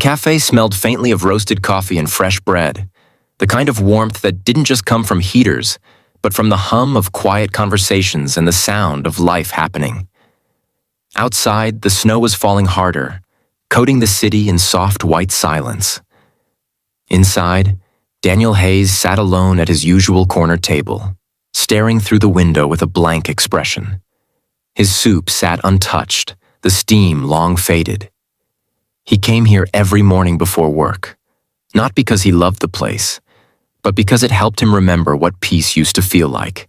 cafe smelled faintly of roasted coffee and fresh bread, the kind of warmth that didn't just come from heaters, but from the hum of quiet conversations and the sound of life happening. Outside, the snow was falling harder, coating the city in soft white silence. Inside, Daniel Hayes sat alone at his usual corner table, staring through the window with a blank expression. His soup sat untouched, the steam long faded. He came here every morning before work, not because he loved the place, but because it helped him remember what peace used to feel like.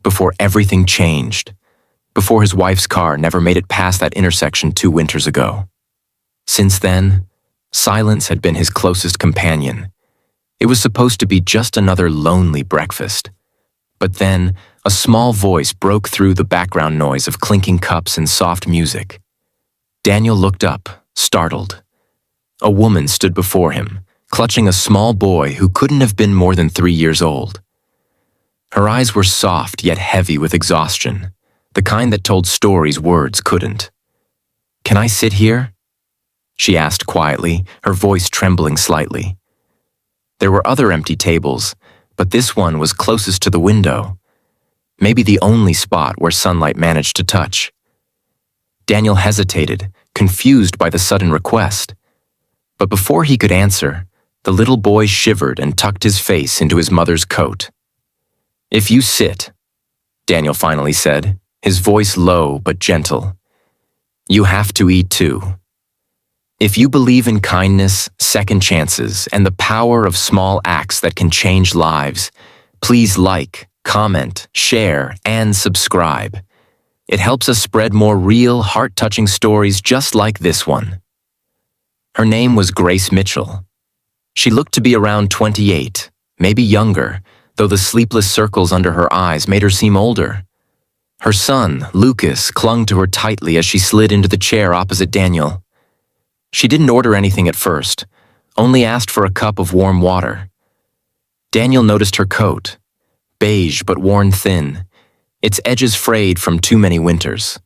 Before everything changed, before his wife's car never made it past that intersection 2 winters ago. Since then, silence had been his closest companion. It was supposed to be just another lonely breakfast. But then, a small voice broke through the background noise of clinking cups and soft music. Daniel looked up, startled. A woman stood before him, clutching a small boy who couldn't have been more than 3 years old. Her eyes were soft yet heavy with exhaustion, the kind that told stories words couldn't. "Can I sit here?" she asked quietly, her voice trembling slightly. There were other empty tables, but this one was closest to the window, maybe the only spot where sunlight managed to touch. Daniel hesitated, confused by the sudden request. But before he could answer, the little boy shivered and tucked his face into his mother's coat. "If you sit," Daniel finally said, his voice low but gentle, "you have to eat too. If you believe in kindness, second chances, and the power of small acts that can change lives, please like, comment, share, and subscribe. It helps us spread more real, heart-touching stories just like this one." Her name was Grace Mitchell. She looked to be around 28, maybe younger, though the sleepless circles under her eyes made her seem older. Her son, Lucas, clung to her tightly as she slid into the chair opposite Daniel. She didn't order anything at first, only asked for a cup of warm water. Daniel noticed her coat, beige but worn thin, its edges frayed from too many winters.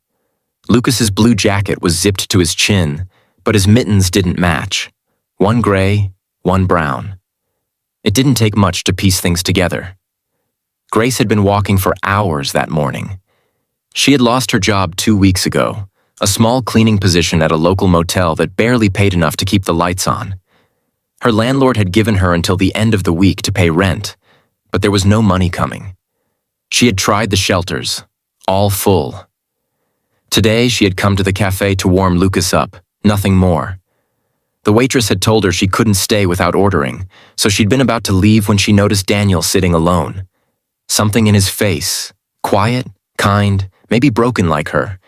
Lucas's blue jacket was zipped to his chin, but his mittens didn't match, one gray, one brown. It didn't take much to piece things together. Grace had been walking for hours that morning. She had lost her job 2 weeks ago, a small cleaning position at a local motel that barely paid enough to keep the lights on. Her landlord had given her until the end of the week to pay rent, but there was no money coming. She had tried the shelters, all full. Today she had come to the cafe to warm Lucas up, nothing more. The waitress had told her she couldn't stay without ordering, so she'd been about to leave when she noticed Daniel sitting alone. Something in his face, quiet, kind, maybe broken like her,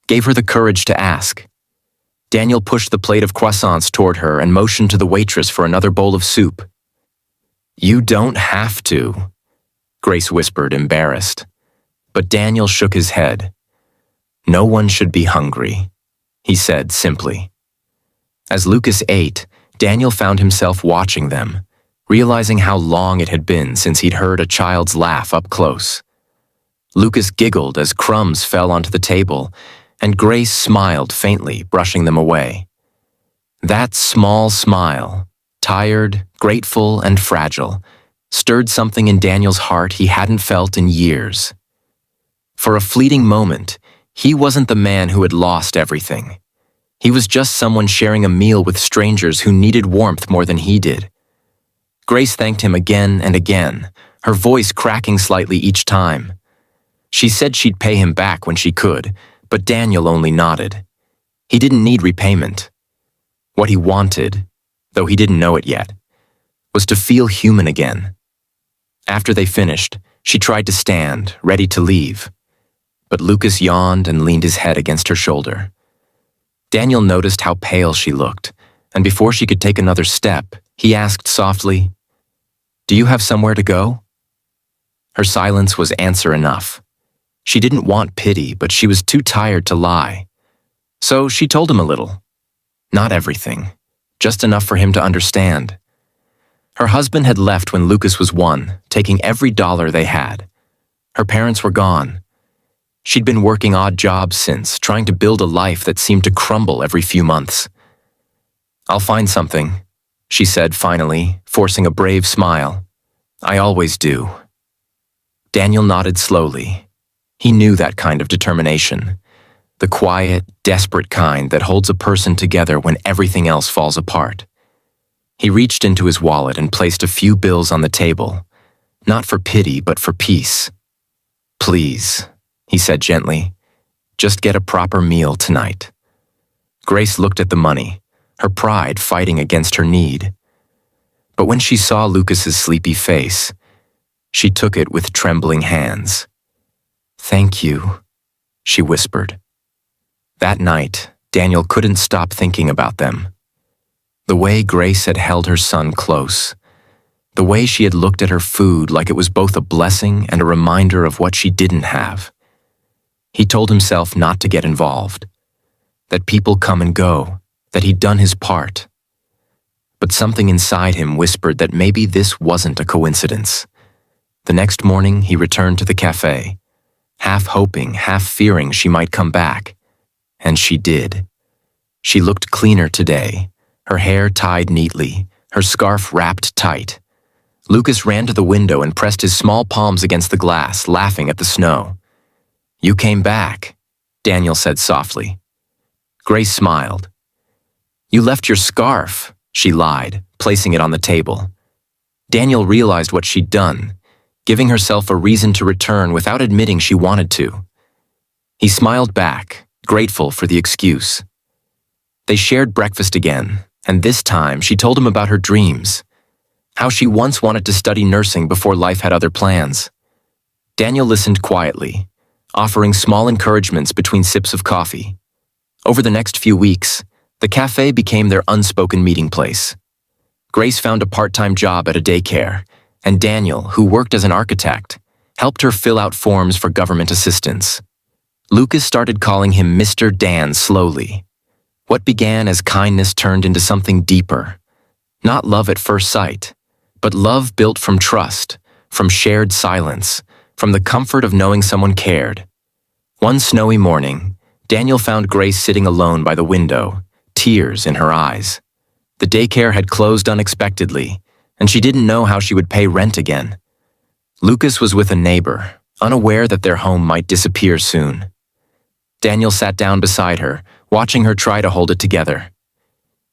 gave her the courage to ask. Daniel pushed the plate of croissants toward her and motioned to the waitress for another bowl of soup. "You don't have to," Grace whispered, embarrassed. But Daniel shook his head. "No one should be hungry," he said simply. As Lucas ate, Daniel found himself watching them, realizing how long it had been since he'd heard a child's laugh up close. Lucas giggled as crumbs fell onto the table, and Grace smiled faintly, brushing them away. That small smile, tired, grateful, and fragile, stirred something in Daniel's heart he hadn't felt in years. For a fleeting moment, he wasn't the man who had lost everything. He was just someone sharing a meal with strangers who needed warmth more than he did. Grace thanked him again and again, her voice cracking slightly each time. She said she'd pay him back when she could, but Daniel only nodded. He didn't need repayment. What he wanted, though he didn't know it yet, was to feel human again. After they finished, she tried to stand, ready to leave. But Lucas yawned and leaned his head against her shoulder. Daniel noticed how pale she looked, and before she could take another step, he asked softly, "Do you have somewhere to go?" Her silence was answer enough. She didn't want pity, but she was too tired to lie. So she told him a little. Not everything, just enough for him to understand. Her husband had left when Lucas was 1, taking every dollar they had. Her parents were gone. She'd been working odd jobs since, trying to build a life that seemed to crumble every few months. I'll find something, she said finally, forcing a brave smile. I always do. Daniel nodded slowly. He knew that kind of determination. The quiet, desperate kind that holds a person together when everything else falls apart. He reached into his wallet and placed a few bills on the table, not for pity but for peace. Please, he said gently, just get a proper meal tonight. Grace looked at the money, her pride fighting against her need. But when she saw Lucas's sleepy face, she took it with trembling hands. Thank you, she whispered. That night, Daniel couldn't stop thinking about them. The way Grace had held her son close, the way she had looked at her food like it was both a blessing and a reminder of what she didn't have. He told himself not to get involved, that people come and go, that he'd done his part. But something inside him whispered that maybe this wasn't a coincidence. The next morning, he returned to the café, half hoping, half fearing she might come back. And she did. She looked cleaner today, her hair tied neatly, her scarf wrapped tight. Lucas ran to the window and pressed his small palms against the glass, laughing at the snow. You came back, Daniel said softly. Grace smiled. You left your scarf, she lied, placing it on the table. Daniel realized what she'd done, giving herself a reason to return without admitting she wanted to. He smiled back, grateful for the excuse. They shared breakfast again, and this time she told him about her dreams, how she once wanted to study nursing before life had other plans. Daniel listened quietly, offering small encouragements between sips of coffee. Over the next few weeks, the cafe became their unspoken meeting place. Grace found a part-time job at a daycare, and Daniel, who worked as an architect, helped her fill out forms for government assistance. Lucas started calling him Mr. Dan slowly. What began as kindness turned into something deeper. Not love at first sight, but love built from trust, from shared silence, from the comfort of knowing someone cared. One snowy morning, Daniel found Grace sitting alone by the window, tears in her eyes. The daycare had closed unexpectedly, and she didn't know how she would pay rent again. Lucas was with a neighbor, unaware that their home might disappear soon. Daniel sat down beside her, watching her try to hold it together.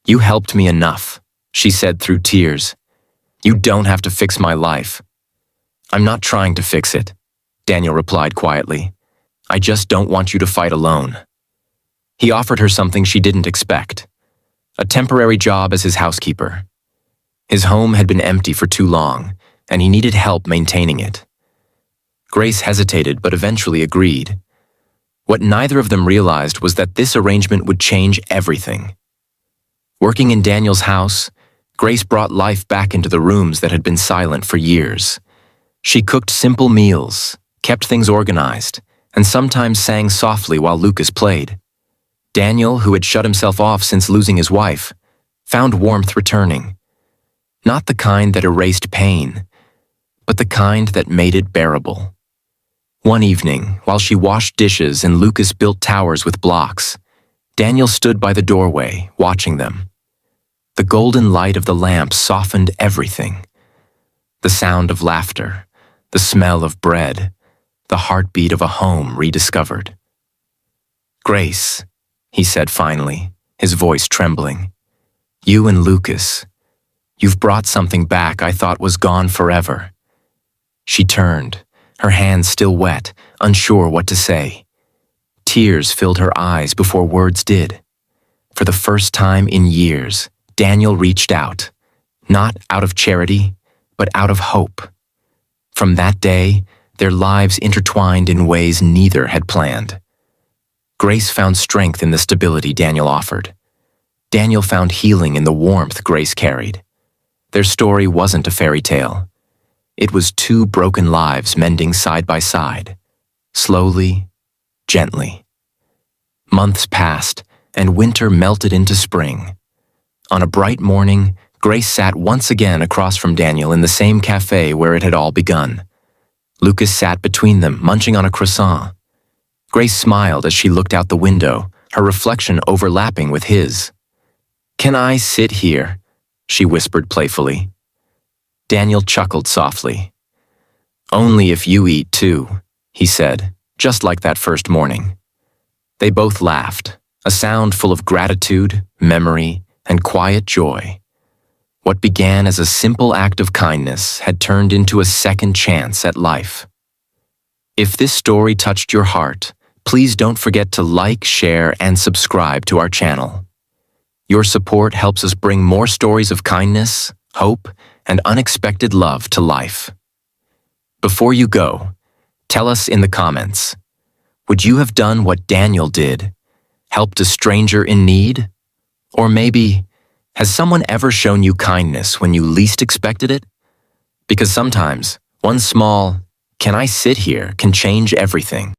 You helped me enough, she said through tears. You don't have to fix my life. I'm not trying to fix it, Daniel replied quietly. I just don't want you to fight alone. He offered her something she didn't expect, a temporary job as his housekeeper. His home had been empty for too long, and he needed help maintaining it. Grace hesitated but eventually agreed. What neither of them realized was that this arrangement would change everything. Working in Daniel's house, Grace brought life back into the rooms that had been silent for years. She cooked simple meals, kept things organized, and sometimes sang softly while Lucas played. Daniel, who had shut himself off since losing his wife, found warmth returning. Not the kind that erased pain, but the kind that made it bearable. One evening, while she washed dishes and Lucas built towers with blocks, Daniel stood by the doorway, watching them. The golden light of the lamp softened everything. The sound of laughter, the smell of bread, the heartbeat of a home rediscovered. Grace, he said finally, his voice trembling. You and Lucas, you've brought something back I thought was gone forever. She turned, her hands still wet, unsure what to say. Tears filled her eyes before words did. For the first time in years, Daniel reached out, not out of charity, but out of hope. From that day, their lives intertwined in ways neither had planned. Grace found strength in the stability Daniel offered. Daniel found healing in the warmth Grace carried. Their story wasn't a fairy tale. It was two broken lives mending side by side, slowly, gently. Months passed, and winter melted into spring. On a bright morning, Grace sat once again across from Daniel in the same cafe where it had all begun. Lucas sat between them, munching on a croissant. Grace smiled as she looked out the window, her reflection overlapping with his. "Can I sit here?" she whispered playfully. Daniel chuckled softly. "Only if you eat too," he said, just like that first morning. They both laughed, a sound full of gratitude, memory, and quiet joy. What began as a simple act of kindness had turned into a second chance at life. If this story touched your heart, please don't forget to like, share, and subscribe to our channel. Your support helps us bring more stories of kindness, hope, and unexpected love to life. Before you go, tell us in the comments, would you have done what Daniel did? Helped a stranger in need? Or maybe, has someone ever shown you kindness when you least expected it? Because sometimes, one small, "Can I sit here?" can change everything.